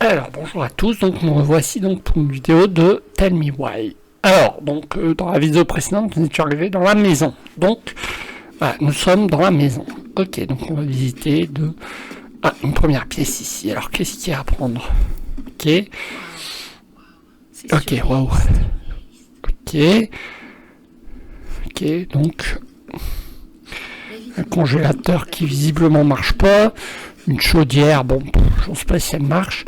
Alors, bonjour à tous, donc nous revoici donc pour une vidéo de Tell Me Why. Alors, donc dans la vidéo précédente, nous étions arrivés dans la maison. Donc, voilà, nous sommes dans la maison. Ok, donc on va visiter une première pièce ici. Alors, qu'est-ce qu'il y a à prendre? Ok. Ok, waouh. Ok. Ok, donc un congélateur qui visiblement marche pas. Une chaudière, bon, je ne sais pas si elle marche.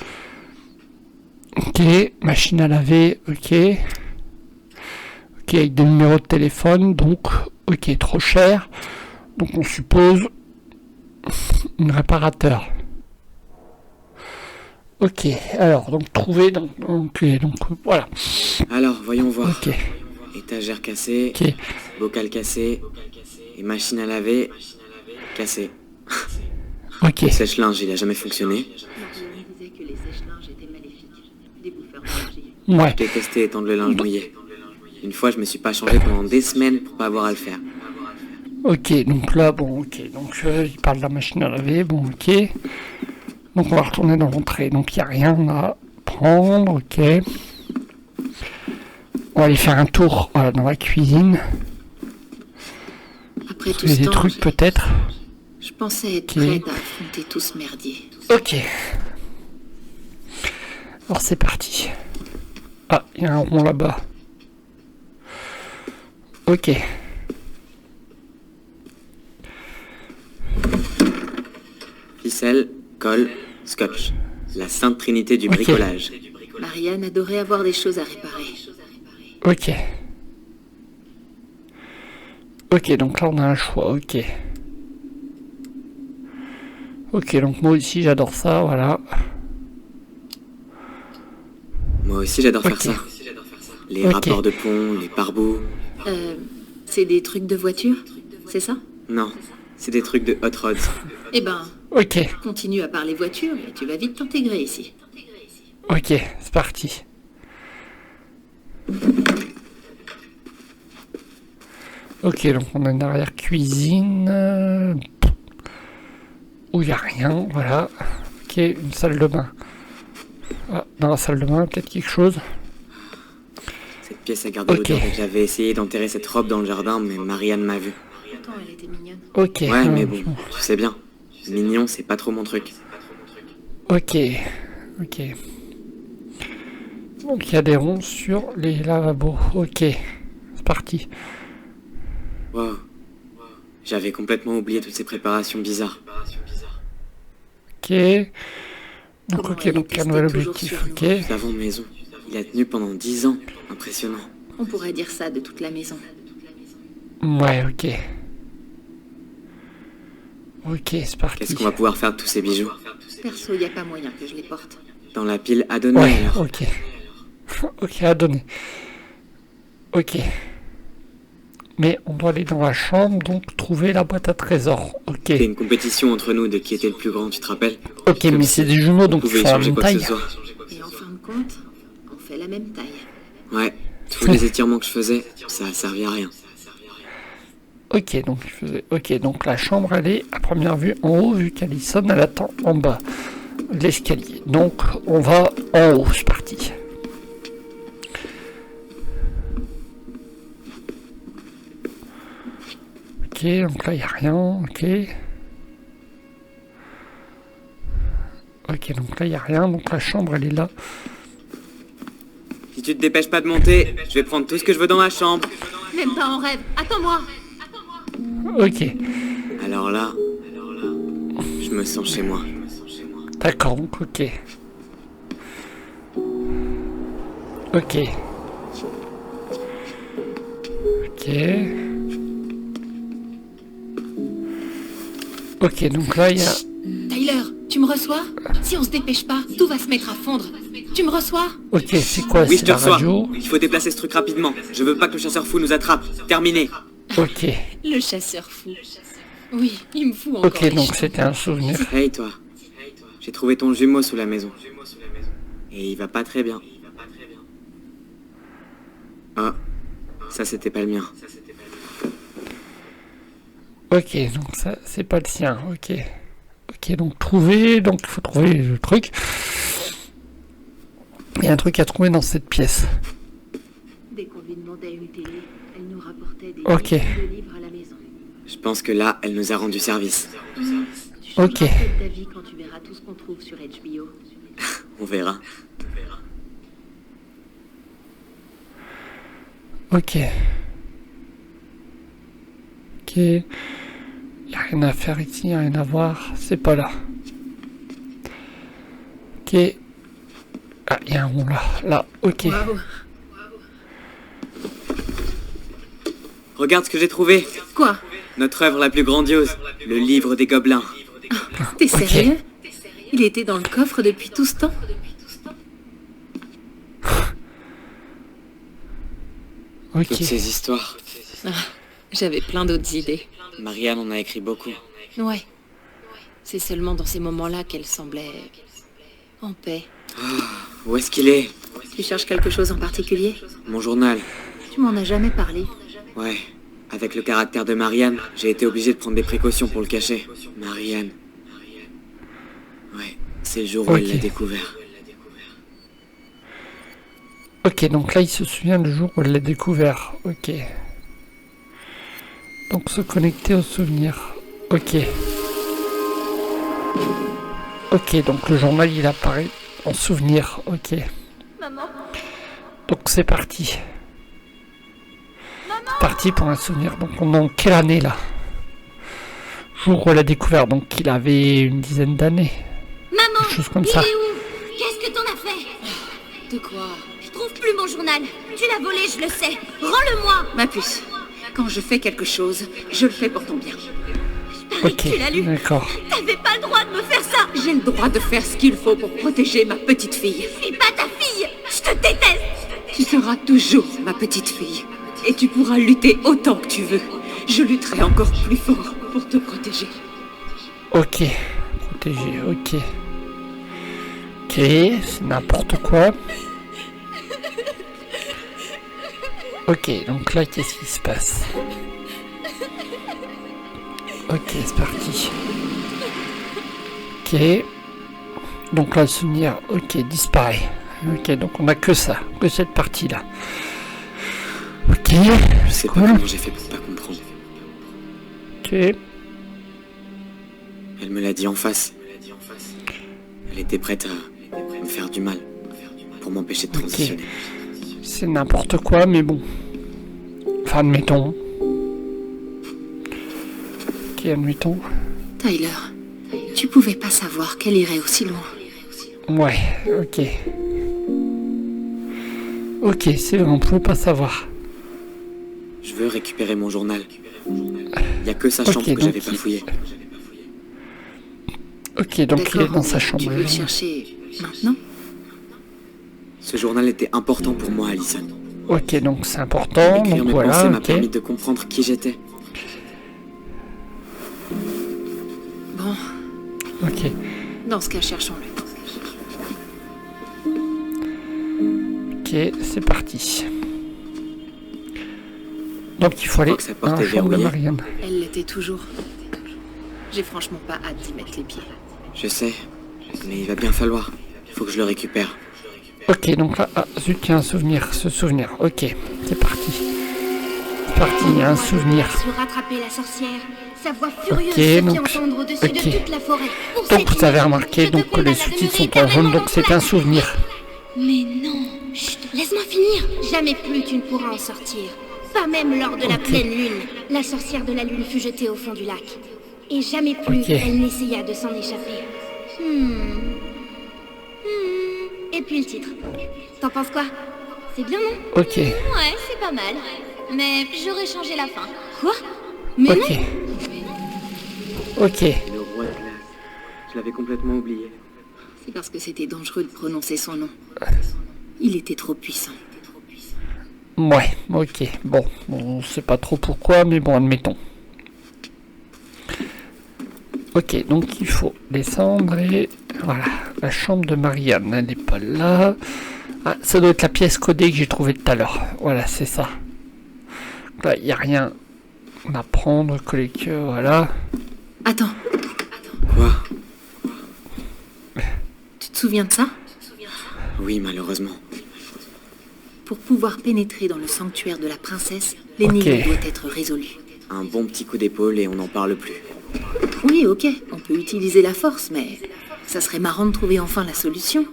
Ok, machine à laver, ok. Ok, avec des numéros de téléphone, donc, ok, trop cher. Donc on suppose un réparateur. Ok, alors, donc trouver, donc voilà. Alors, voyons voir. Ok, Étagère cassée, ok, bocal cassé, et machine à laver cassée. ok. Le sèche-linge, il a jamais fonctionné. Marianne disait que les sèche-linges étaient maléfiques, des bouffeurs d'énergie. Ouais, J'ai testé étendre le linge mouillé. Une fois, je me suis pas changé pendant des semaines pour pas avoir à le faire. ok, donc là, bon, ok. Donc il parle de la machine à laver, bon, ok. Donc on va retourner dans l'entrée. Donc il n'y a rien à prendre, ok. On va aller faire un tour dans la cuisine. Après tout Il y a ce des temps, trucs peut-être. je pensais être Ok. prête à affronter tout ce merdier. Ok. Alors c'est parti. Ah, il y a un rond là-bas. Ok. Ficelle, colle, scotch. La sainte trinité du bricolage. Marianne adorait avoir des choses à réparer. Ok. Ok, donc là on a un choix, ok. Ok, donc moi aussi j'adore ça, voilà. Moi aussi, j'adore faire Ok. ça. Les Ok. rapports de pont, les pare-bouts. C'est des trucs de voiture, c'est ça? Non, c'est des trucs de hot rods. Eh ben, Ok, continue à parler voiture et tu vas vite t'intégrer ici. ok, c'est parti. Ok, donc on a une arrière-cuisine. Où il n'y a rien, voilà. Ok, une salle de bain. Ah, dans la salle de bain, peut-être quelque chose. Cette pièce à garde-voiture, Ok. j'avais essayé d'enterrer cette robe dans le jardin, mais Marianne m'a vu. Pourtant, elle était mignonne. Ok. Ouais, mais bon, tu sais bien. Mignon, c'est pas trop mon truc. Ok. Ok. Donc il y a des ronds sur les lavabos. Ok. C'est parti. Wow. J'avais complètement oublié toutes ces préparations bizarres. Ok. Donc Comment ok, elle donc est un nouvel toujours objectif. sur nous. Ok. Savon maison. Il a tenu pendant 10 ans. Impressionnant. On pourrait dire ça de toute la maison. Ouais, ok. Ok, c'est parti. Qu'est-ce qu'on va pouvoir faire de tous ces bijoux? Perso, y a pas moyen que je les porte. Dans la pile à donner Ouais, alors. ok. Ok, à donner. Ok. Mais on doit aller dans la chambre, donc trouver la boîte à trésors. Ok. C'était une compétition entre nous de qui était le plus grand, tu te rappelles? Ok, Comme mais si c'est des jumeaux, on donc ils pouvait font la échanger même quoi que taille. ce soit. Et en fin de compte, on fait la même taille. Ouais, tous les étirements que je faisais, ça a servi à rien. Ok, donc je faisais. Ok, donc la chambre elle est à première vue en haut, vu qu'Alison elle attend en bas de l'escalier. Donc on va en haut, c'est parti. Ok, donc là il n'y a rien, ok. Ok, donc là il n'y a rien, donc la chambre elle est là. Si tu te dépêches pas de monter, je vais prendre tout ce que je veux dans ma chambre. Même pas en rêve. Attends-moi. Ok, Alors là, je me sens chez moi. d'accord, donc ok. Ok. Ok. Ok, donc là il y a... Tyler, tu me reçois? Si on se dépêche pas, tout va se mettre à fondre. Tu me reçois? Ok, c'est quoi? Oui, je C'est te la reçois. radio? Il faut déplacer ce truc rapidement. Je veux pas que le chasseur fou nous attrape. Terminé. Ok. Le chasseur fou. Oui, il me fout encore Ok, les donc jetons. c'était un souvenir. Hey toi, j'ai trouvé ton jumeau sous la maison. Et il va pas très bien. Ah, ça c'était pas le mien. Ok, donc ça, c'est pas le sien. Ok. Ok, donc trouver. Donc il faut trouver le truc. Il y a un truc à trouver dans cette pièce. Dès qu'on lui demandait une télé, elle nous rapportait des Ok. milliers de livres à la maison. Je pense que là, elle nous a rendu service. Tu Ok. changeras peut-être d'avis quand tu verras tout ce qu'on trouve sur HBO. On verra. Ok. Ok. Y a rien à faire ici, y a rien à voir. C'est pas là. Ok. Ah, y a un rond là. Là, ok. Waouh. Regarde ce que j'ai trouvé. Quoi? Notre œuvre la plus grandiose. Le livre des gobelins. T'es Ok. sérieux? Il était dans le coffre depuis tout ce temps? Ok. Toutes ces histoires. J'avais plein d'autres idées. Marianne en a écrit beaucoup. Ouais. C'est seulement dans ces moments-là qu'elle semblait en paix. Où est-ce qu'il est? Tu cherches quelque chose en particulier? Mon journal. Tu m'en as jamais parlé. Ouais. Avec le caractère de Marianne, j'ai été obligé de prendre des précautions pour le cacher. Marianne. Ouais. C'est le jour où elle Ok. l'a découvert. Ok, donc là, il se souvient du jour où elle l'a découvert. Ok. Donc se connecter aux souvenirs. Ok. Ok, donc le journal, il apparaît en souvenir. Ok. Maman? Donc c'est parti. C'est parti pour un souvenir. Donc on est en quelle année là? Jour où elle a découvert. Donc il avait une dizaine d'années. Maman, Quelque chose comme il ça. est où? Qu'est-ce que t'en as fait? De quoi? Je trouve plus mon journal. Tu l'as volé, je le sais. Rends-le-moi. Ma puce, quand je fais quelque chose, je le fais pour ton bien. Ok, Tu l'as lu? d'accord. T'avais pas le droit de me faire ça. J'ai le droit de faire ce qu'il faut pour protéger ma petite fille. Je suis pas ta fille. Je te déteste. Tu seras toujours ma petite fille. Et tu pourras lutter autant que tu veux. Je lutterai encore plus fort pour te protéger. Ok. Protégé, ok. Ok, c'est n'importe quoi. Ok, donc là, qu'est-ce qui se passe? Ok, c'est parti. Ok. Donc là, le souvenir, ok, disparaît. Ok, donc on a que ça, que cette partie-là. Ok, Je sais pas cool. comment j'ai fait pour pas comprendre. Ok, Elle me l'a dit en face. Elle était prête à me faire du mal. Pour m'empêcher de transitionner. c'est n'importe quoi, mais bon. Enfin, admettons. Ok, admettons. Tyler, tu pouvais pas savoir qu'elle irait aussi loin. Ouais, ok. Ok, c'est vrai, on pouvait pas savoir. Je veux récupérer mon journal. Il y a que sa Ok, chambre que donc j'avais pas fouillée. Ok, donc il est D'accord, dans sa mais chambre. tu veux le chercher maintenant? Ce journal était important pour moi, Alison. Ok, donc c'est important, Écrire donc mes voilà, pensées m'a ok. permis de comprendre qui j'étais. Bon, Ok, dans ce cas, cherchons-le. ok, c'est parti. Donc il faut aller crois que sa dans porte la est chambre de verrouillée. Marianne. Elle l'était toujours. J'ai franchement pas hâte d'y mettre les pieds. Je sais, mais il va bien falloir. Il faut que je le récupère. Ok, donc là, ah, zut, il y a un souvenir, ce souvenir. Ok, c'est parti. C'est parti, il y a un souvenir. Su rattraper la sorcière. Sa voix furieuse Ok, se fit donc- entendre au-dessus ok. de toute la forêt. Pour Donc cette vous avez nuit, remarqué je te donc, que condamne les à sous-titres demeurer sont en jaune, éternellement donc c'est dans un la- souvenir. Mais non. Chut, laisse-moi finir. Jamais plus tu ne pourras en sortir. Pas même lors de la Ok. pleine lune. La sorcière de la lune fut jetée au fond du lac. Et jamais plus Ok. elle n'essaya de s'en échapper. Et puis le titre. T'en penses quoi? C'est bien, non? Ok, Ouais, c'est pas mal. Mais j'aurais changé la fin. Quoi? Mais ok. non. Ok, Le roi de glace. Je l'avais complètement oublié. C'est parce que c'était dangereux de prononcer son nom. Il était trop puissant. ouais, ok. Bon, on sait pas trop pourquoi, mais bon, admettons. Ok, donc il faut descendre et voilà, la chambre de Marianne, elle n'est pas là. Ah, ça doit être la pièce codée que j'ai trouvée tout à l'heure. Voilà, c'est ça. Là, il n'y a rien à prendre, collecter, voilà. Attends, Quoi? tu te souviens de ça? Oui, malheureusement. Pour pouvoir pénétrer dans le sanctuaire de la princesse, l'énigme Ok. doit être résolue. Un bon petit coup d'épaule et on n'en parle plus. Oui, ok, on peut utiliser la force, mais ça serait marrant de trouver enfin la solution,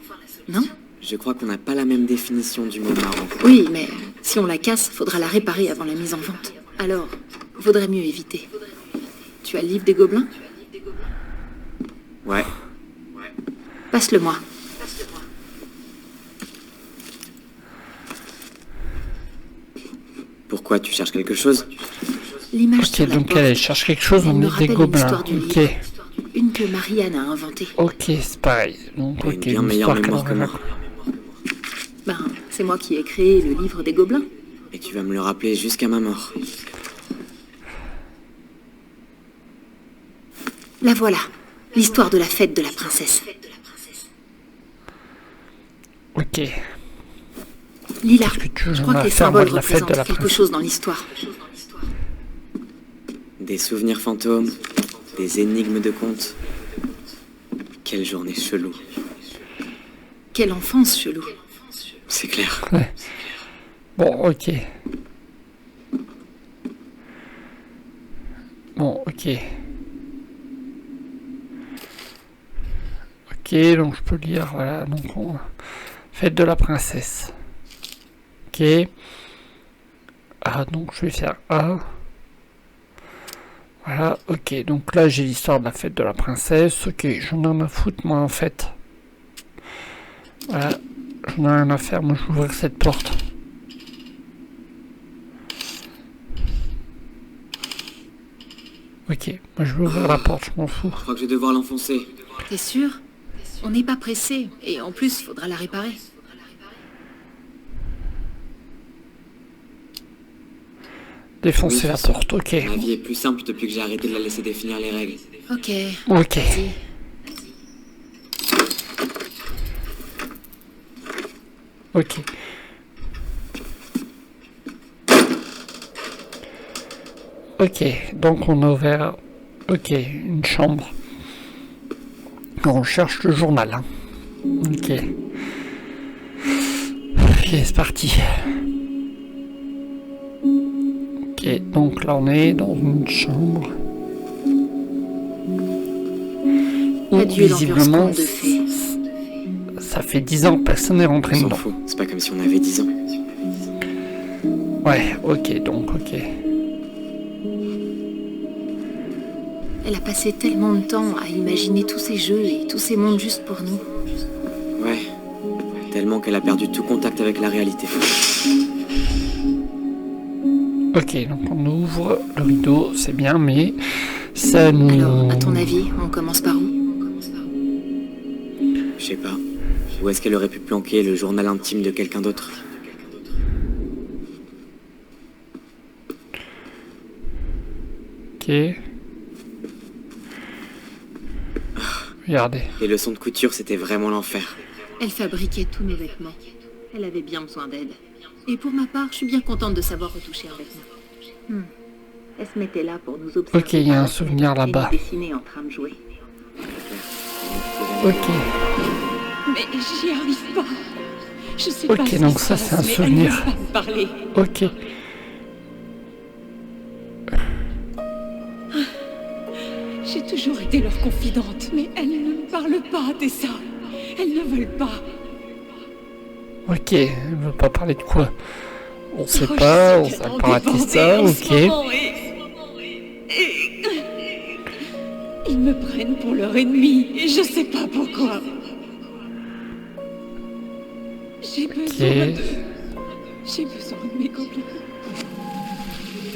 non? Je crois qu'on n'a pas la même définition du mot marrant. Oui, mais si on la casse, faudra la réparer avant la mise en vente. Alors, vaudrait mieux éviter. Tu as le livre des gobelins? Ouais. Passe-le-moi. Pourquoi, tu cherches quelque chose? L'image Ok, sur la donc porte, elle cherche quelque chose au elle me milieu des rappelle une gobelins. histoire du Ok, livre. Une que Marianne a inventée. ok, c'est pareil. Donc, T'as une ok, bien une meilleure histoire mémoire que qu'elle moi. raconte. Ben, c'est moi qui ai créé le livre des gobelins. Et tu vas me le rappeler jusqu'à ma mort. La voilà, l'histoire de la fête de la princesse. Ok, Lila, Qu'est-ce que tu veux je crois m'en que les faire, moi, symboles de la fête de représentent la quelque princesse? chose dans l'histoire. Des souvenirs fantômes, des énigmes de contes. Quelle journée chelou. Quelle enfance chelou. C'est clair. ouais. Bon, ok. Bon, ok. Ok, donc je peux lire, voilà, donc fête de la princesse. Ok. Ah, donc je vais faire A. Voilà, ok, donc là j'ai l'histoire de la fête de la princesse. Ok, j'en ai rien à foutre moi en fait. Voilà, j'en ai rien à faire, moi je vais ouvrir cette porte. Ok, moi je vais ouvrir la porte, je m'en fous. Je crois que je vais devoir l'enfoncer. T'es sûr? On n'est pas pressé, et en plus, faudra la réparer. Défoncer Oui, la c'est ça. porte, ok. Ma vie est plus simple depuis que j'ai arrêté de la laisser définir les règles. Ok. Ok. Vas-y. Ok. Ok, donc on a ouvert, ok, une chambre. On cherche le journal. Hein. Ok. Ok, c'est parti. Ok, donc là on est dans une chambre. Où Adieu l'ambiance visiblement, conte de fées. ça fait 10 ans que personne n'est On rentré s'en dedans. fout, c'est pas comme si on avait 10 ans. Ouais, ok, donc ok. Elle a passé tellement de temps à imaginer tous ces jeux et tous ces mondes juste pour nous. Ouais. Tellement qu'elle a perdu tout contact avec la réalité. Ok, donc on ouvre le rideau, c'est bien, mais ça nous... Alors, à ton avis, on commence par où? Je sais pas. Où est-ce qu'elle aurait pu planquer le journal intime de quelqu'un d'autre? Ok. Regardez. Les leçons de couture, c'était vraiment l'enfer. Elle fabriquait tous nos vêtements. Elle avait bien besoin d'aide. Et pour ma part, je suis bien contente de savoir retoucher un vêtement. Elle se mettait là pour nous observer. Ok, il y a un souvenir là-bas. Et nous dessiner en train de jouer. Ok. Mais j'y arrive pas. Je sais Ok, pas ce donc qui se ça, passe, c'est un mais souvenir. Elle veut pas me parler. Ok. J'ai toujours été leur confidente, mais elles ne me parlent pas, Tessa. Elles ne veulent pas. Ok, elle veut pas parler de quoi? On sait Oh, pas, je on sais sait qu'elles pas ont rater débordé ça, en ce ok. moment et- Ils me prennent pour leur ennemi, et je sais pas pourquoi. J'ai besoin de... J'ai besoin de mes copines.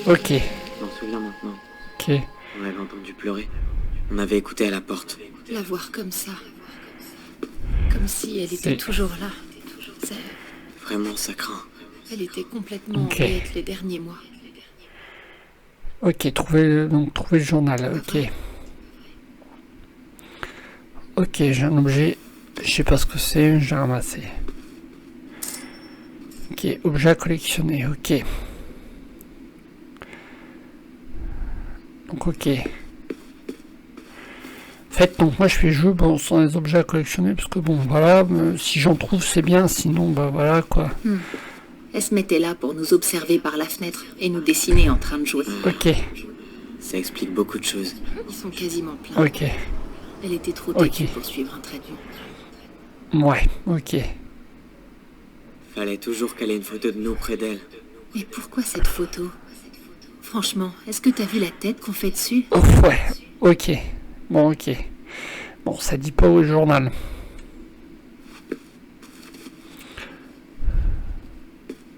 Ok, Je m'en souviens maintenant. ok. On avait entendu pleurer. On avait écouté à la porte. La voir comme ça. Comme si elle était C'est- toujours là. Ça- Vraiment, ça craint. Elle était complètement Ok. en bête les derniers mois. Ok, trouver le journal, ok. Ok, j'ai un objet, je sais pas ce que c'est, j'ai ramassé. Ok, objet à collectionner, ok. Donc ok. En fait, donc moi je fais jeu bon, sans les objets à collectionner, parce que bon, voilà, si j'en trouve c'est bien, sinon, bah voilà, quoi. Elle se mettait là pour nous observer par la fenêtre et nous dessiner en train de jouer. Ok, Ça explique beaucoup de choses. Ils sont quasiment pleins. ok, Elle était trop têtue Ok. pour suivre un trait de vue. ouais, ok. Fallait toujours qu'elle ait une photo de nous près d'elle. Mais pourquoi cette photo? Franchement, est-ce que t'as vu la tête qu'on fait dessus? Ouf, ouais, ok, bon, ok. Bon, ça dit pas au journal.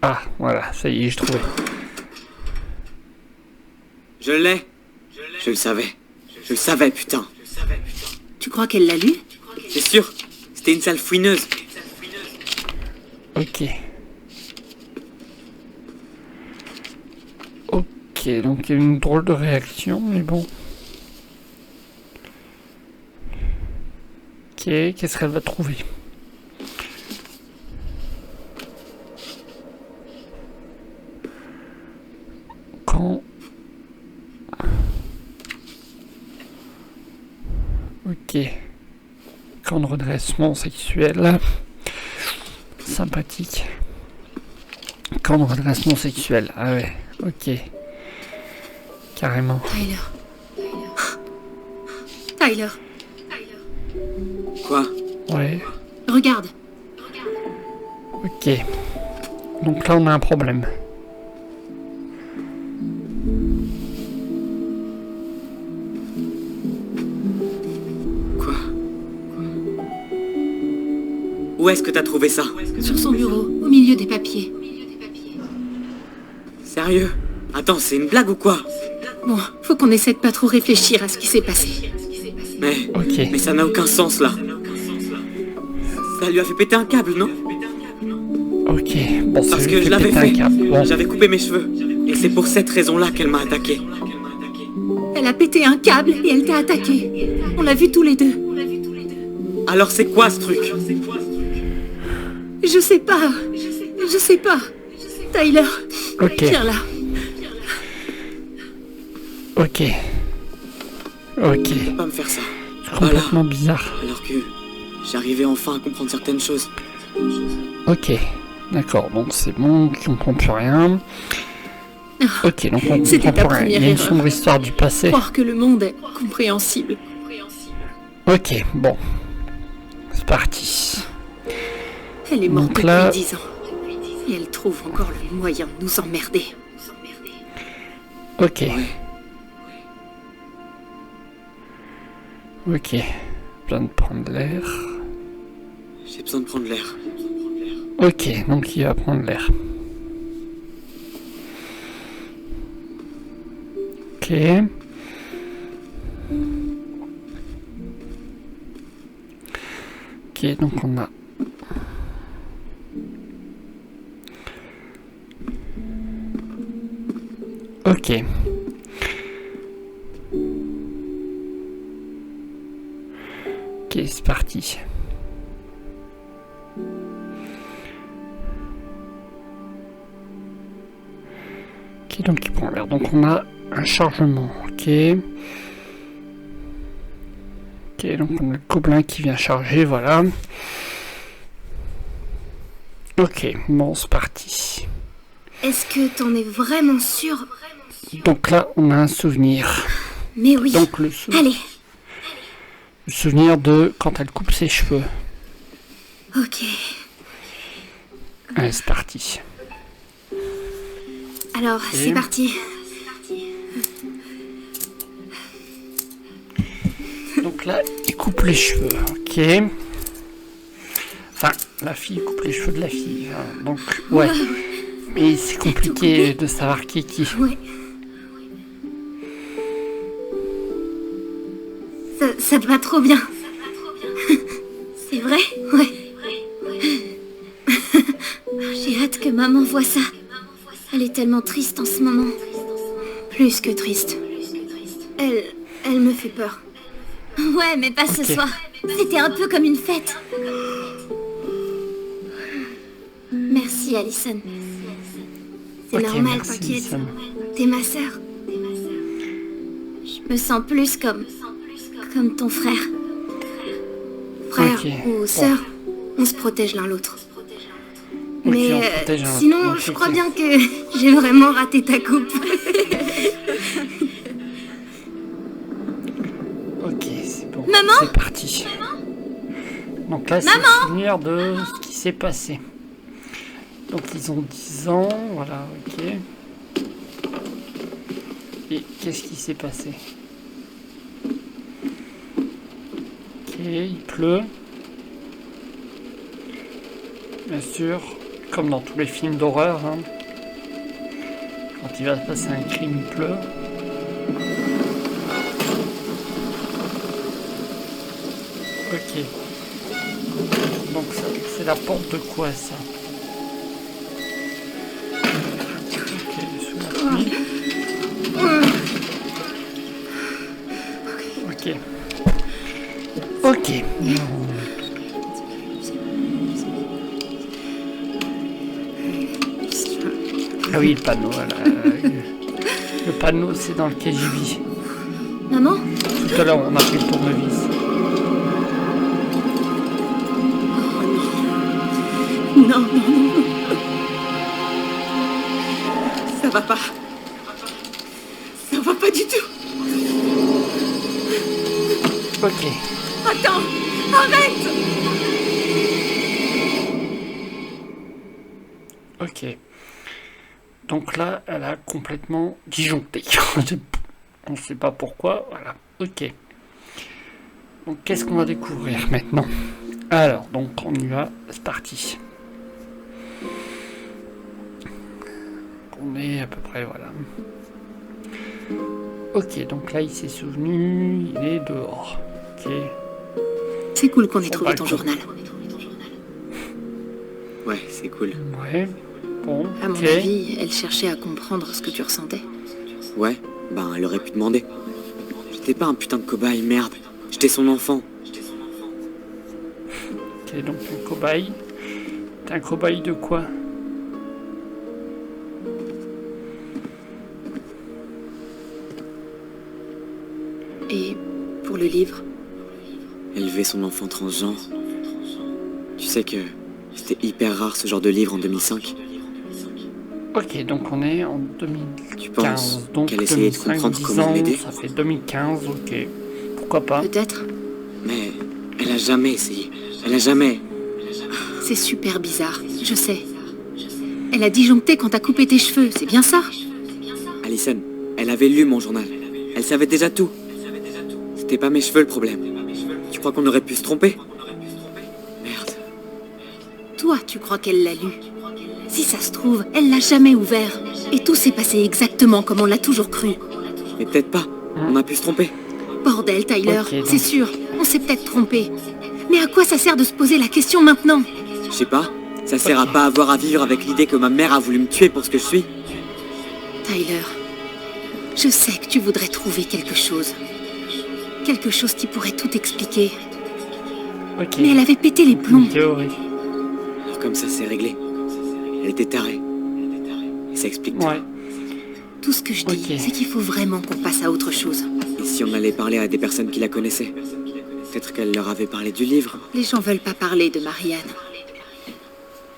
Ah, voilà, ça y est, j'ai trouvé. Je l'ai. Je le savais. Je le savais, putain. Tu crois qu'elle l'a lu? C'est sûr. C'était une sale fouineuse. Ok. Ok, donc il y a une drôle de réaction, mais bon. Ok, qu'est-ce qu'elle va trouver? Quand... Ok. Camp de redressement sexuel. Sympathique. Camp de redressement sexuel. Ah ouais, ok. Carrément. Tyler. Quoi? Ouais, Regarde. ok. Donc là on a un problème. Quoi? Où est-ce que t'as trouvé ça? Sur son bureau, au milieu des papiers. Sérieux? Attends, c'est une blague ou quoi? Bon, faut qu'on essaie de pas trop réfléchir à ce qui s'est passé. Mais Ok, ça n'a aucun sens là. Ça lui a fait péter un câble, non? ok. Bon, ça Parce lui que fait je l'avais péter un fait. câble. Bon, J'avais coupé mes cheveux. Et c'est pour cette raison-là qu'elle m'a attaqué. Elle a pété un câble et elle t'a attaqué. On l'a vu tous les deux. Alors c'est quoi ce truc? Je sais pas. Je sais pas. Tyler, ok, viens là. ok. Ok, Faut pas me faire ça. c'est complètement bizarre. Alors que j'arrivais enfin à comprendre certaines choses. Ok, d'accord, donc c'est bon, on comprend plus rien. Ok, donc on C'était comprend ta plus rien. Il y a première une erreur. sombre histoire du passé. Croire que le monde est compréhensible. Ok, bon. C'est parti. Elle est morte Donc là- depuis 10 ans. Et elle trouve encore le moyen de nous emmerder. Ok. Ok. Besoin de prendre l'air. J'ai besoin de prendre l'air. Ok, donc il va prendre l'air. Ok. Ok, donc on a... Ok. Ok, c'est parti. Ok, donc il prend l'air. Donc on a un chargement. Ok. Ok, donc on a le gobelin qui vient charger, voilà. Ok, bon, c'est parti. Est-ce que t'en es vraiment sûr? Donc là, on a un souvenir. Mais oui. Donc le Allez, souvenir de quand elle coupe ses cheveux. ok. Allez, c'est parti. Alors, c'est parti. Donc là, il coupe les cheveux, ok. Enfin, la fille coupe les cheveux de la fille. Hein, donc, ouais. Mais c'est compliqué de savoir qui est qui. Ouais. Ça te va trop bien. C'est vrai? Ouais. J'ai hâte que maman voie ça. Elle est tellement triste en ce moment. Plus que triste. Elle me fait peur. Ouais, mais pas ce Ok. soir. C'était un peu comme une fête. Merci, Alison. C'est Ok, normal, merci, t'inquiète. Sam. T'es ma sœur. Je me sens plus comme Comme ton frère. Frère Ok, ou sœur, on se protège l'un l'autre. Ok, Mais on protège un- sinon, ok, je crois ok. bien que j'ai vraiment raté ta coupe. Ok, c'est bon. Maman C'est parti. Donc là, c'est le souvenir de ce qui s'est passé. Donc ils ont 10 ans, voilà, ok. Et qu'est-ce qui s'est passé? Ok, il pleut. Bien sûr, comme dans tous les films d'horreur, hein. Quand il va se passer un crime, il pleut. Ok. Donc ça, c'est la porte de quoi ça? Ok, sous la pluie. Ok. Ok. Ah oui, le panneau, voilà. Le panneau, c'est dans le KGB. Maman? Tout à l'heure, on a pris le tournevis. Non, non, non. Ça va pas. Ça va pas du tout. Ok. Attends, arrête. Ok. Donc là, elle a complètement disjoncté. On ne sait pas pourquoi. Voilà. Ok. Donc qu'est-ce qu'on va découvrir maintenant? Alors, donc on y va. C'est parti. On est à peu près, voilà. Ok, donc là, il s'est souvenu. Il est dehors. Ok. C'est cool qu'on ait Son trouvé ton balcon. journal. Ouais, c'est cool. Ouais. Bon. À mon Ok. avis, elle cherchait à comprendre ce que tu ressentais. Ouais, ben elle aurait pu demander. J'étais pas un putain de cobaye, merde. J'étais son enfant. Ok, donc un cobaye. T'es un cobaye de quoi? Et pour le livre, Élever son enfant transgenre. Tu sais que c'était hyper rare ce genre de livre en 2005. Ok, donc on est en Tu 2015. penses Donc qu'elle essayait de 2005, comprendre 10 comment ans, l'aider? ça fait 2015, ok. Pourquoi pas? peut-être. Mais elle a jamais essayé. Elle a jamais... C'est super bizarre, je sais. Elle a disjoncté quand t'as coupé tes cheveux, c'est bien ça? Alison, elle avait lu mon journal. Elle savait déjà tout. C'était pas mes cheveux le problème. Tu crois qu'on aurait pu se tromper? Merde. Toi, tu crois qu'elle l'a lu? Si ça se trouve, elle l'a jamais ouvert. Et tout s'est passé exactement comme on l'a toujours cru. Mais peut-être pas. On a pu se tromper. Bordel, Tyler, Ok, donc- c'est sûr, on s'est peut-être trompé. Mais à quoi ça sert de se poser la question maintenant? Je sais pas. Ça sert Ok. à pas avoir à vivre avec l'idée que ma mère a voulu me tuer pour ce que je suis. Tyler, je sais que tu voudrais trouver quelque chose. Quelque chose qui pourrait tout expliquer. Ok. Mais elle avait pété les plombs. Une théorie. Alors comme ça, c'est réglé. Elle était tarée. Et ça explique tout. Ouais. Tout ce que je dis, Ok. c'est qu'il faut vraiment qu'on passe à autre chose. Et si on allait parler à des personnes qui la connaissaient? Peut-être qu'elle leur avait parlé du livre. Les gens veulent pas parler de Marianne.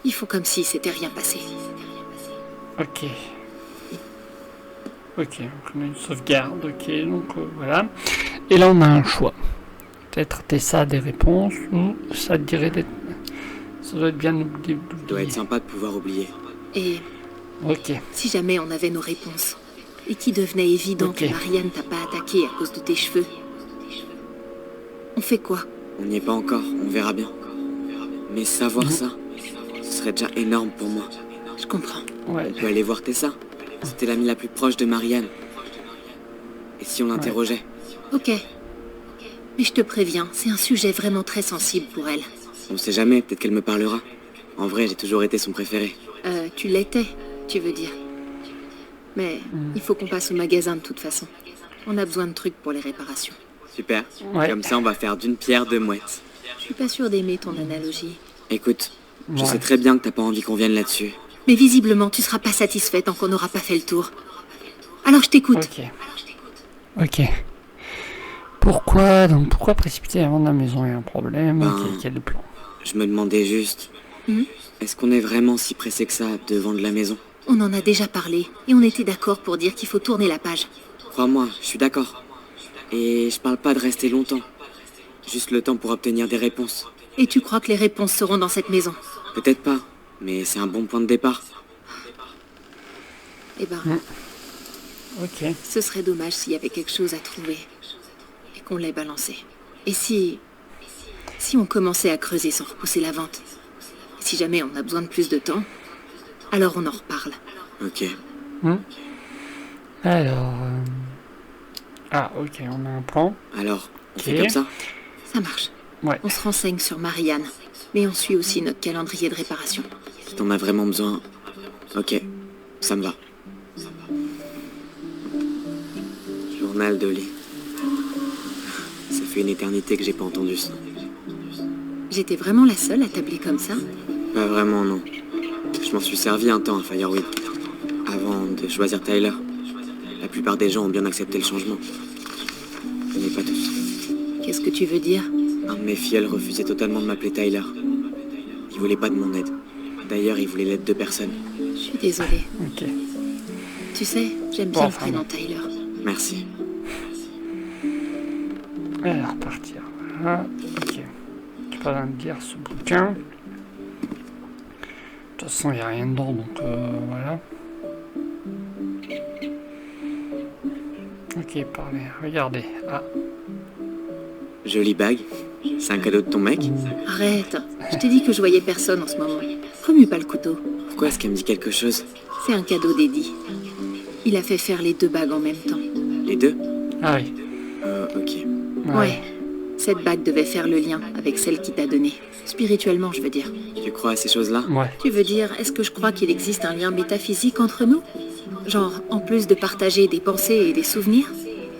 Il faut comme si c'était rien passé. Ok. Ok, donc on a une sauvegarde, ok, donc voilà. Et là on a un choix. Peut-être Tessa a des réponses, ou ça te dirait d'être... Ça doit être bien d'oublier. Ça doit être sympa de pouvoir oublier. Et Ok, si jamais on avait nos réponses, et qu'il devenait évident Ok. que Marianne t'a pas attaqué à cause de tes cheveux, on fait quoi? On n'y est pas encore, on verra bien. Mais savoir ça, ce serait déjà énorme pour moi. Je comprends. ouais. On peut aller voir Tessa. C'était l'amie la plus proche de Marianne. Et si on l'interrogeait? Ok. Mais je te préviens, c'est un sujet vraiment très sensible pour elle. On sait jamais, peut-être qu'elle me parlera. En vrai, j'ai toujours été son préféré. Tu l'étais, tu veux dire. Mais il faut qu'on passe au magasin de toute façon. On a besoin de trucs pour les réparations. Super. Ouais. Comme ça, on va faire d'une pierre deux mouettes. Je suis pas sûre d'aimer ton analogie. Écoute, je Ouais. sais très bien que t'as pas envie qu'on vienne là-dessus. Mais visiblement, tu seras pas satisfait tant qu'on n'aura pas fait le tour. Alors je t'écoute. Ok. Ok. Pourquoi précipiter avant de la maison? Il y a un problème. Quel est le plan? Je me demandais juste... Est-ce qu'on est vraiment si pressé que ça devant de la maison? On en a déjà parlé, et on était d'accord pour dire qu'il faut tourner la page. Crois-moi, je suis d'accord. Et je parle pas de rester longtemps. Juste le temps pour obtenir des réponses. Et tu crois que les réponses seront dans cette maison? Peut-être pas, mais c'est un bon point de départ. Eh ben, Ok. ce serait dommage s'il y avait quelque chose à trouver. Et qu'on l'ait balancé. Et si on commençait à creuser sans repousser la vente? Et si jamais on a besoin de plus de temps, alors on en reparle. Ok. Alors... Ah, ok, on a un plan. Alors, on Ok. fait comme ça? Ça marche. Ouais. On se renseigne sur Marianne. Mais on suit aussi notre calendrier de réparation. Si t'en as vraiment besoin... Ok, ça me va. Journal de lit. Ça fait une éternité que j'ai pas entendu ça. J'étais vraiment la seule à t'appeler comme ça? Pas vraiment, non. Je m'en suis servi un temps à Fireweed. Avant de choisir Tyler. La plupart des gens ont bien accepté le changement. Mais pas tous. Qu'est-ce que tu veux dire? Un de mes filleuls refusait totalement de m'appeler Tyler. Il voulait pas de mon aide. D'ailleurs, il voulait l'aide de personne. Je suis désolée. Ok. Tu sais, j'aime bien Bon, le prénom Tyler. Merci. Alors, partir. Voilà. Ok. J'ai pas besoin de lire ce bouquin. De toute façon, il n'y a rien dedans, donc voilà. Ok, parlez. Regardez. Ah, Jolie bague. C'est un cadeau de ton mec? Arrête. Je t'ai dit que je voyais personne en ce moment. Remue pas le couteau. Pourquoi est-ce qu'elle me dit quelque chose? C'est un cadeau d'Eddie. Il a fait faire les 2 bagues en même temps. Les deux? ah oui. Ok. Ouais. Cette bague devait faire le lien avec celle qui t'a donnée. Spirituellement, je veux dire. Tu crois à ces choses-là? Ouais. Tu veux dire, est-ce que je crois qu'il existe un lien métaphysique entre nous? Genre, en plus de partager des pensées et des souvenirs?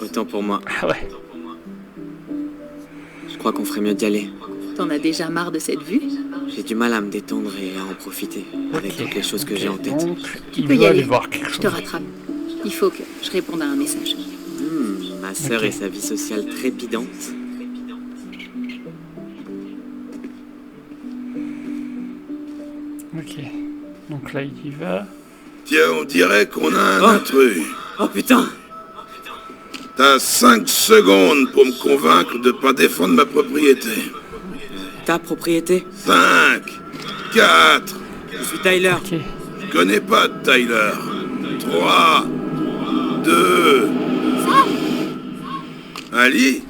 Autant pour moi. Ah ouais. Je crois qu'on ferait mieux d'y aller. T'en as déjà marre de cette vue? J'ai du mal à me détendre et à en profiter. Avec Ok. toutes les choses que Ok, j'ai en tête. Donc, Tu il peux y veut aller aller. voir quelque Je chose. te rattrape. Il faut que je réponde à un message. Ma sœur Ok. et sa vie sociale trépidante. Ok. Donc là, il y va. Tiens, on dirait qu'on a un Oh. intrus. Oh putain! T'as 5 secondes pour me convaincre de pas défendre ma propriété. Ta propriété? 5, 4, Je suis Tyler. Ok. je connais pas Tyler. 3, 2... Ali?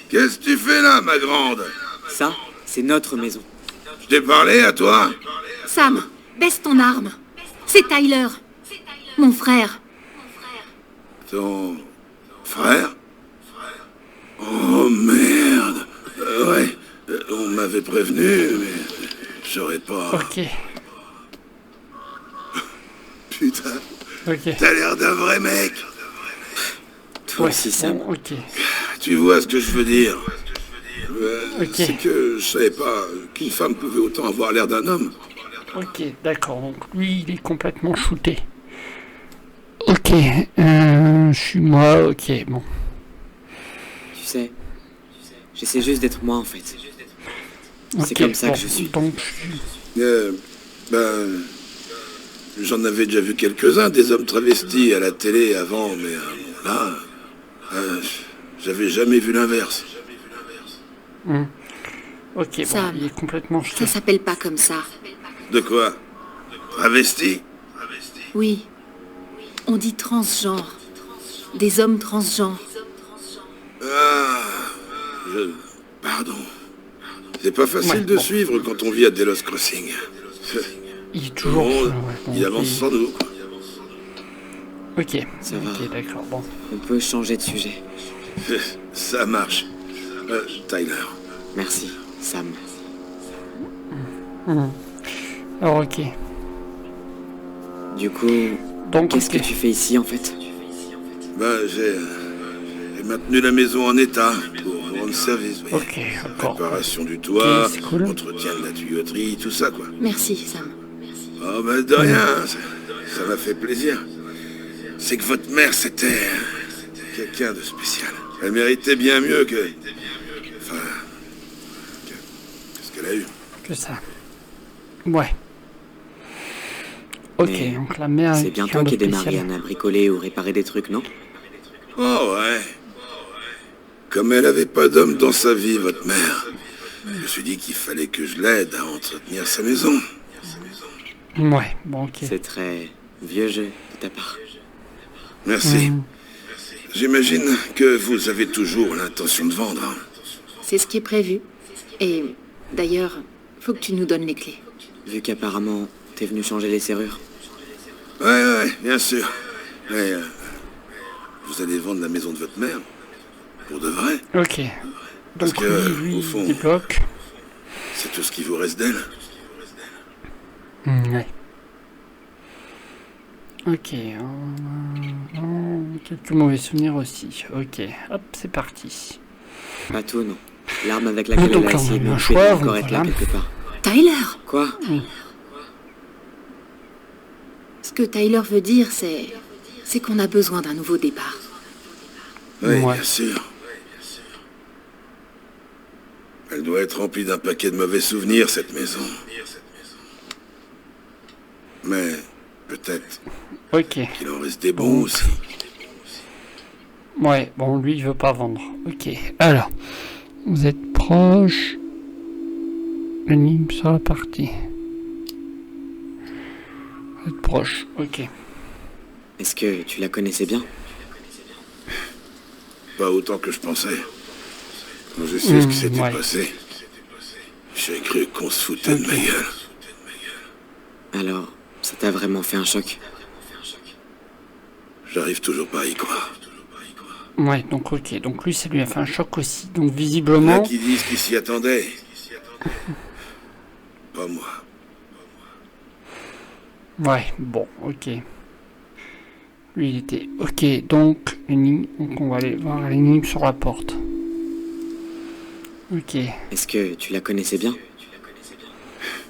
Qu'est-ce que tu fais là, ma grande? Ça, c'est notre maison. Je t'ai parlé à toi? Sam, baisse ton arme. C'est Tyler. Mon frère. Ton frère? Oh merde. Ouais, on m'avait prévenu, mais j'aurais pas... Ok. Putain, Ok. t'as l'air d'un vrai mec. Toi Ouais, aussi, Sam. bon, ok. Tu vois ce que je veux dire? Ok. C'est que je savais pas qu'une femme pouvait autant avoir l'air d'un homme. Ok, d'accord. Donc lui, il est complètement shooté. Ok. Je suis moi. Ok, bon. Tu sais, j'essaie juste d'être moi en fait. Ok, C'est comme ça bon, que je suis. Donc, J'en avais déjà vu quelques-uns, des hommes travestis à la télé avant, mais bon, là, j'avais jamais vu l'inverse. ok, bon, Sam. il est complètement shooté. Ça s'appelle pas comme ça. De quoi? Travesti? Oui. On dit transgenre. Des hommes transgenres. Pardon. C'est pas facile Ouais, de bon. suivre quand on vit à Delos Crossing. Il est Le toujours. monde, ouais, bon, il avance sans nous, quoi. Ok. Ça va. Ok, d'accord. Bon. On peut changer de sujet. Ça marche. Tyler. Merci, Sam. Alors, ok. Du coup, Donc, qu'est-ce ok. que tu fais ici en fait? J'ai maintenu la maison en état pour rendre service. Oui. Ok, d'accord. Réparation du toit, Ok, c'est cool. entretien de la tuyauterie, tout ça, quoi. Merci, Sam. Oh, ben de rien, ça m'a fait plaisir. C'est que votre mère, c'était quelqu'un de spécial. Elle méritait bien mieux que... Enfin... Qu'est-ce qu'elle a eu? Que ça. Ouais. Ok, Mais donc la mère... C'est bien toi qui aidais Marianne à bricoler ou réparer des trucs, non? Oh ouais. Comme elle avait pas d'homme dans sa vie, votre mère, je me suis dit qu'il fallait que je l'aide à entretenir sa maison. Ouais, bon, ok. C'est très vieux jeu de ta part. Merci. J'imagine que vous avez toujours l'intention de vendre. Hein. C'est ce qui est prévu. Et d'ailleurs, faut que tu nous donnes les clés. Vu qu'apparemment, t'es venu changer les serrures. Ouais, bien sûr. Mais vous allez vendre la maison de votre mère? Pour de vrai? Ok. Parce Donc que, lui, au fond, il débloque. c'est tout ce qui vous reste d'elle? Ouais. Ok. Quelques mauvais souvenirs aussi. Ok. Hop, c'est parti. Pas tout, non. L'arme avec laquelle Donc elle a là, on a essayé de eu un me tuer choix, doit encore être là voilà. quelque part. Tyler! Quoi? Ce que Tyler veut dire, c'est qu'on a besoin d'un nouveau départ. Oui, Ouais. bien sûr. Elle doit être remplie d'un paquet de mauvais souvenirs, cette maison. Mais peut-être Ok. qu'il en reste des bons aussi. Ouais, bon, lui, il veut pas vendre. Ok. Alors, vous êtes proche. L'énigme sur la partie. Vous êtes proche. Ok. Est-ce que tu la connaissais bien? Pas autant que je pensais. Quand j'ai su ce qui s'était ouais. passé, j'ai cru qu'on se foutait de ma gueule. Alors, ça t'a vraiment fait un choc? J'arrive toujours pas à y croire. Ouais, donc ok. Donc lui, ça lui a fait un choc aussi. Donc Il y en a visiblement... qui disent qu'ils s'y attendaient. Pas moi. Ouais, bon, ok. Lui, il était... Ok, donc, l'énigme... Donc on va aller voir l'énigme sur la porte. Ok. Est-ce que tu la connaissais bien?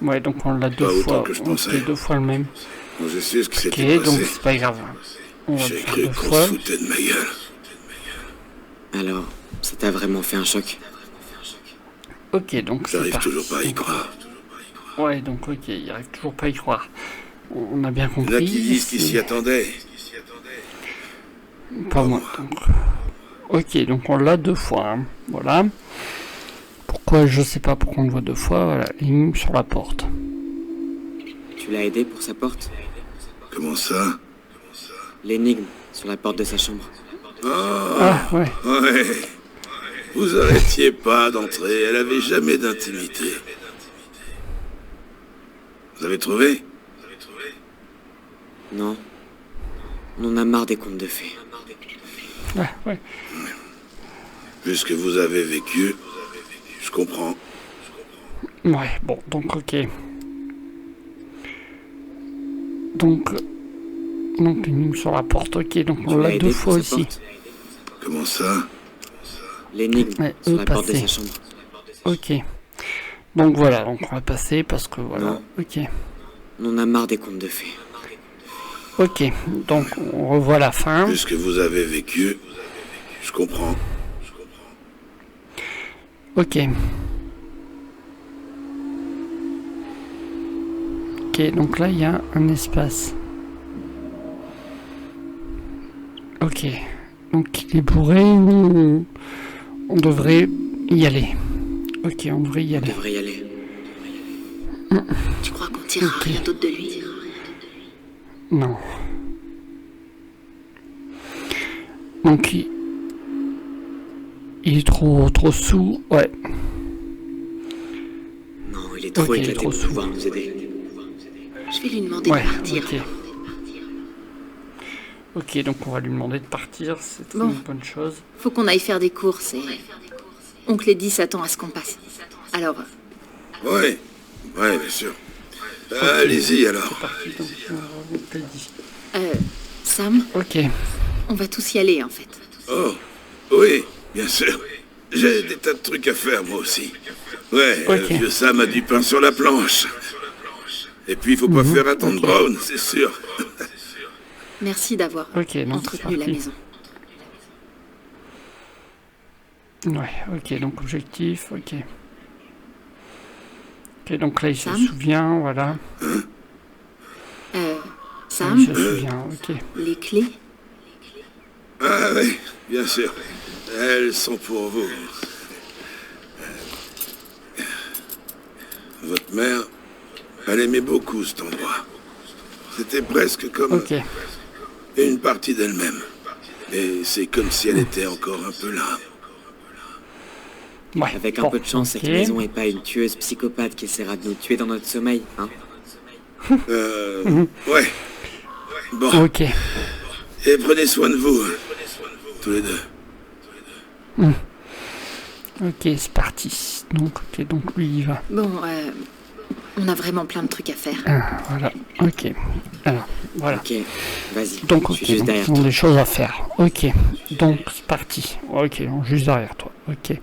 Ouais, donc on l'a deux Pas autant fois. que je On pensais. fait deux fois le même. Quand j'ai su ce qui Ok, s'était donc passé, c'est pas grave. On va le j'ai faire cru deux qu'on fois. se foutait de ma gueule. Alors, ça t'a vraiment fait un choc? Ok, donc c'est J'arrive parti. toujours pas à y croire. Ouais, donc ok, il arrive toujours pas à y croire. On a bien Il y en compris. a qui disent qu'ils c'est s'y attendaient. Pas moi, donc. Ok, donc on l'a deux fois. Hein. Voilà. Pourquoi, je sais pas pourquoi on le voit deux fois. Voilà, l'énigme sur la porte. Tu l'as aidé pour sa porte? Comment ça? L'énigme sur la porte de sa chambre. Ah, ouais. Ouais. Vous arrêtiez pas d'entrer, elle avait jamais d'intimité. Vous avez trouvé? Non. On en a marre des contes de fées. Ouais, ouais. Vu ce que vous avez vécu, je comprends. Ouais, bon, donc ok. Donc l'énigme sur la porte, ok, donc on Tu l'as l'a aidé deux pour fois sa aussi. porte? Comment ça? L'énigme Ouais, sur la porte de passer. sa chambre. Ok. Donc voilà, donc on va passer parce que voilà. Non. Ok. On en a marre des contes de fées. Ok, donc on revoit la fin. Vu ce que vous avez vécu, je comprends. Ok. Ok, donc là il y a un espace. Ok. Donc il est bourré ou on devrait y aller. Ok, on devrait y On aller. devrait y aller. Tu crois qu'on tirera Ok. rien d'autre de lui? Non. Donc il est trop sous. Ouais. Non, il est trop Ok, il est éclaté trop pour sous. pouvoir nous aider. Je vais lui demander Ouais. de partir. Ok. Ok, donc on va lui demander de partir. C'est Bon. une bonne chose. Faut qu'on aille faire des courses et... Oncle Eddie s'attend à ce qu'on passe. Alors, Ouais, bien sûr. Allez-y alors. C'est parti. Donc on t'a dit. Sam, Ok. on va tous y aller en fait. Oh, oui, bien sûr. J'ai des tas de trucs à faire moi aussi. Ouais, Ok. vieux Sam a du pain sur la planche. Et puis il faut pas faire attendre ok. Brown, c'est sûr. Merci d'avoir Ok, donc c'est entretenu la parti. maison. Ouais, ok, donc objectif, ok. Ok, donc là il se Sam souvient, voilà. Sam, Il se souvient, ok. les clés? Ah oui, bien sûr. Elles sont pour vous. Votre mère, elle aimait beaucoup cet endroit. C'était presque comme Ok, une partie d'elle-même. Et c'est comme si elle était encore un peu là. ouais. Avec un bon, peu de chance, ok. cette maison est pas une tueuse psychopathe qui essaiera de nous tuer dans notre sommeil, hein. Ouais. Bon, Ok, et prenez soin de vous, tous les deux. ok, c'est parti. Donc, ok, donc lui il va. Bon, on a vraiment plein de trucs à faire. Ah, voilà, ok. Alors, voilà. Ok, vas-y, Donc, je ok, suis juste donc derrière ils ont toi. des choses à faire. Ok, donc c'est parti. Ok, donc, juste derrière toi. Ok.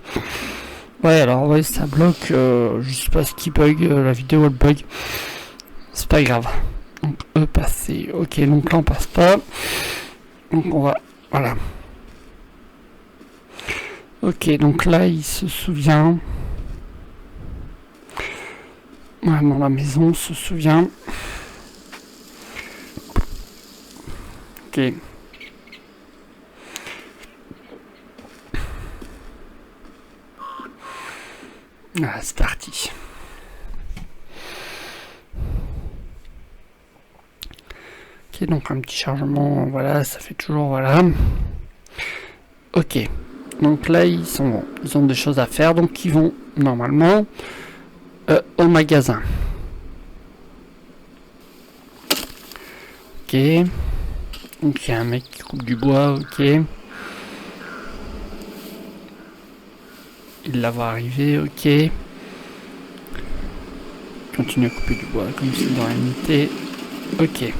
Ouais, alors, ouais, ça bloque. Je sais pas ce qui bug. La vidéo elle bug. C'est pas grave. Donc, passer. Ok, donc là on passe pas. Donc, on va. Voilà. Ok, donc là il se souvient. Ouais, dans la maison, se souvient. Ok. Ah, c'est parti. Ok, donc un petit chargement, voilà, ça fait toujours, voilà. Ok, donc là ils ont des choses à faire, donc ils vont normalement au magasin. Ok, donc il y a un mec qui coupe du bois, ok. Il la voit arriver, ok. Continue à couper du bois comme si de rien n'était. Ok.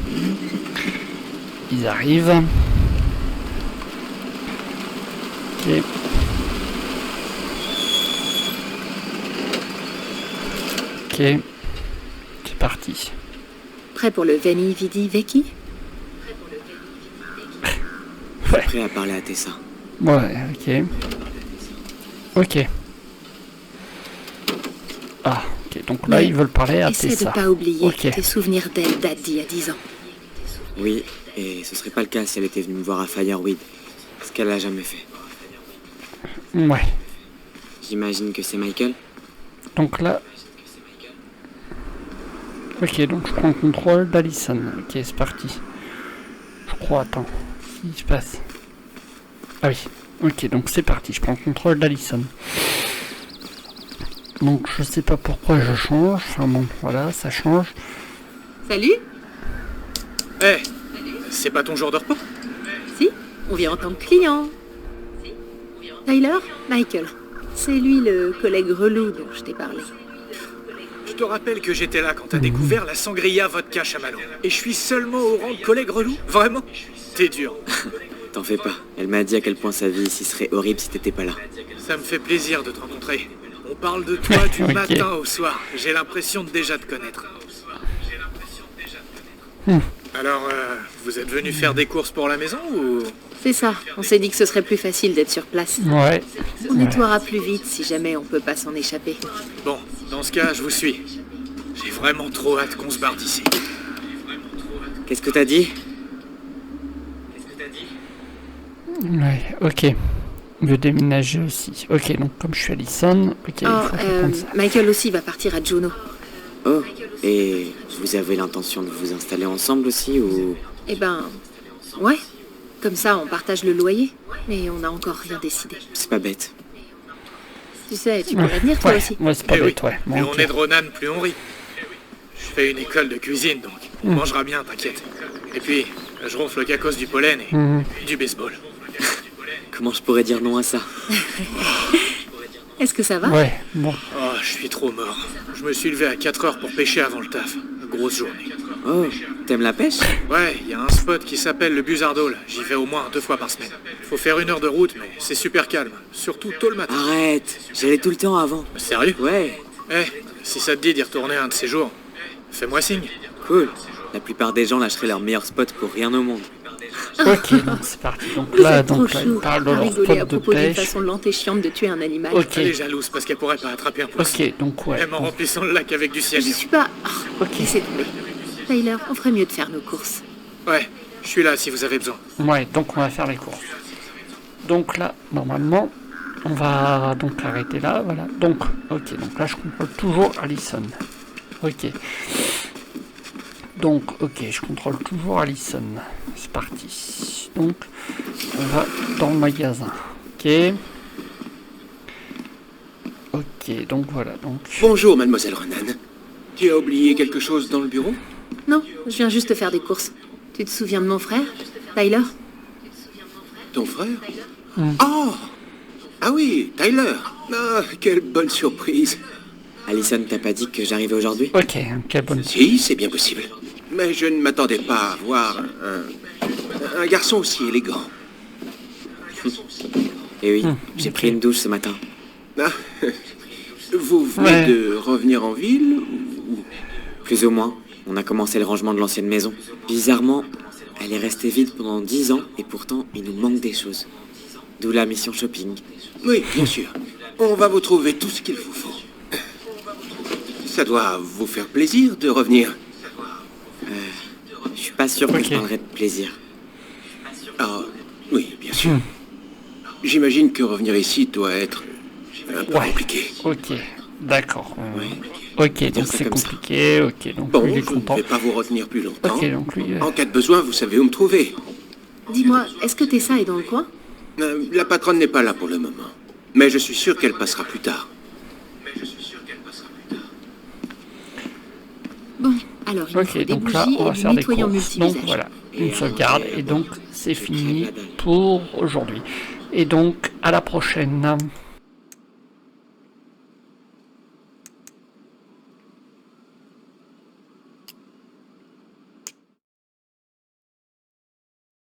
Ils arrivent. Ok. Ok. C'est parti. Prêt pour le Veni Vidi Vici? Prêt à parler à Tessa. Ouais, ok. Ok. Ah, ok. Donc là, Mais ils veulent parler à Essaie de Tessa. pas oublier Ok. que tes souvenirs d'elle datent d'il y a 10 ans. Oui, et ce serait pas le cas si elle était venue me voir à Fireweed. Ce qu'elle a jamais fait. Ouais. J'imagine que c'est Michael. Donc là. Ok, donc je prends le contrôle d'Alison. Ok, c'est parti. Je crois, attends. Qu'est-ce qui se passe? Ah oui. Ok, donc c'est parti. Je prends le contrôle d'Alison. Donc je sais pas pourquoi je change. Enfin bon, voilà, ça change. Salut? Eh, c'est pas ton jour de repos? Si, on vient en tant que client. Tyler? Michael. C'est lui le collègue relou dont je t'ai parlé. Je te rappelle que j'étais là quand t'as découvert la sangria vodka chamallow. Et je suis seulement au rang de collègue relou? Vraiment? T'es dur. T'en fais pas. Elle m'a dit à quel point sa vie ici serait horrible si t'étais pas là. Ça me fait plaisir de te rencontrer. On parle de toi du Ok. matin au soir. J'ai l'impression de déjà te connaître. Alors, vous êtes venu faire des courses pour la maison ou... C'est ça, on s'est dit que ce serait plus facile d'être sur place. Ouais. On nettoiera plus vite si jamais on peut pas s'en échapper. Bon, dans ce cas, je vous suis. J'ai vraiment trop hâte qu'on se barre d'ici. Qu'est-ce que t'as dit? Ouais, ok. On veut déménager aussi. Ok, donc comme je suis Alison, ok, il faut que je prenne ça. Michael aussi va partir à Juno. Oh, et vous avez l'intention de vous installer ensemble aussi ou... Eh ben, ouais. Comme ça, on partage le loyer. Mais on n'a encore rien décidé. C'est pas bête. Tu sais, tu pourrais venir toi Ouais, aussi. ouais, c'est pas Eh bête, oui. ouais. Plus Bon, on ok. est de Ronan, plus on rit. Je fais une école de cuisine, donc on mangera bien, t'inquiète. Et puis, je ronfle qu'à cause du pollen et du baseball. Comment je pourrais dire non à ça? Est-ce que ça va? Ouais, bon. Oh, je suis trop mort. Je me suis levé à 4 heures pour pêcher avant le taf. Grosse journée. Oh, t'aimes la pêche? Ouais, il y a un spot qui s'appelle le Buzzard Hall. J'y vais au moins 2 fois par semaine. Faut faire 1 heure de route, mais c'est super calme. Surtout tôt le matin. Arrête, j'allais tout le temps avant. Sérieux? Ouais, Eh, si ça te dit d'y retourner un de ces jours, fais-moi signe. cool. La plupart des gens lâcheraient leur meilleur spot pour rien au monde. Ok, donc c'est parti. Donc Vous là, êtes trop il chou parle de à leur rigoler à spot de propos d'une pêche. façon lente et chiante de tuer un animal. Ok, Elle est jalouse parce qu'elle pourrait pas attraper un poisson. ok, donc ouais. Même en remplissant le lac avec du Je cyanure. suis pas... Oh, Ok. laissez tomber. Tyler, on ferait mieux de faire nos courses. Ouais, je suis là si vous avez besoin. Ouais, donc on va faire les courses. Donc là, normalement, on va donc arrêter là, voilà. Donc, ok, donc là je contrôle toujours Allison. Ok. Donc, ok, je contrôle toujours Allison. C'est parti. Donc, on va dans le magasin. Ok. Ok, donc voilà, donc... Bonjour, mademoiselle Ronan. Tu as oublié quelque chose dans le bureau? Non, je viens juste faire des courses. Tu te souviens de mon frère, Tyler? Ton frère? Oh! Ah oui, Tyler. Ah, quelle bonne surprise. Allison t'a pas dit que j'arrivais aujourd'hui? Ok, quelle bonne... Si, c'est bien possible. Mais je ne m'attendais pas à voir un garçon aussi élégant. Eh oui, Hmm, j'ai ok. pris une douche ce matin. Ah, vous venez Ouais. de revenir en ville ou... Plus ou moins, on a commencé le rangement de l'ancienne maison. Bizarrement, elle est restée vide pendant 10 ans et pourtant il nous manque des choses. D'où la mission shopping. Oui, bien sûr. On va vous trouver tout ce qu'il vous faut. Ça doit vous faire plaisir de revenir. Je suis pas sûr que Ok. je parlerai de plaisir. Ah, oui, bien sûr. J'imagine que revenir ici doit être un peu Ouais. compliqué. Ok, d'accord. Ouais. Ok, donc ça c'est comme ça. compliqué, ok, donc Bon, lui, il est je ne content. vais pas vous retenir plus longtemps. Ok, donc lui... En cas de besoin, vous savez où me trouver. Dis-moi, est-ce que Tessa est dans le coin? La patronne n'est pas là pour le moment. Mais je suis sûr qu'elle passera plus tard. Bon, alors il nous faut Ok, des donc là, bougies on va et du faire des nettoyant courses. Donc multi-usage. voilà, une sauvegarde, et donc c'est fini pour aujourd'hui. Et donc, à la prochaine.